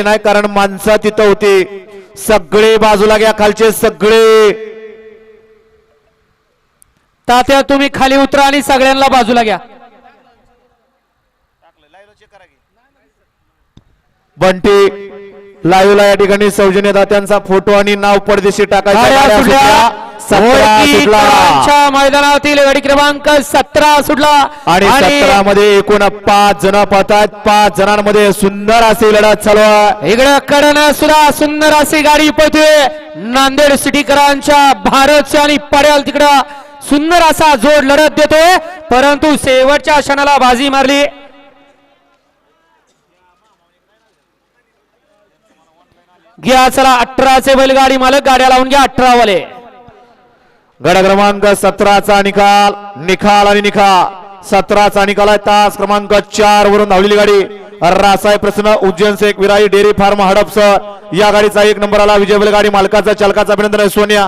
नाही, कारण माणसं तिथं होती. सगळे बाजूला घ्या, खालचे सगळे. तात्या तुम्ही खाली उतरा आणि सगळ्यांना बाजूला घ्या. बंटी लाईव्हला या ठिकाणी सौजन्य दात्यांचा फोटो आणि नाव पडदेशी टाकायचा. मैदानातील गाडी क्रमांक 17 सुटला आणि 17 मध्ये एकूण 5 जण पाहतात. 5 जणांमध्ये सुंदर अशी लढत चालू आहे. इकडे कडनं सुद्धा सुंदर अशी गाडी पळते. नांदेड सिटीकरांच्या भारतच्या आणि पड्याल तिकडं सुंदर असा जोड लढत देतोय, परंतु शेवटच्या क्षणाला बाजी मारली. घ्या चला 18चे बैलगाडी मालक, गाड्या लावून घ्या 18 वाले. गड क्रमांक 17चा निकाल आणि निकाल 17चा निकाल आहे. तास क्रमांक 4 वरून धावलेली गाडी रासाय प्रसन्न उज्जैन से विराई डेअरी फार्म हडपसर या गाडीचा 1 नंबर आला. विजय बैलगाडी मालकाचा चालकाचा अभिनंदन आहे. सोनिया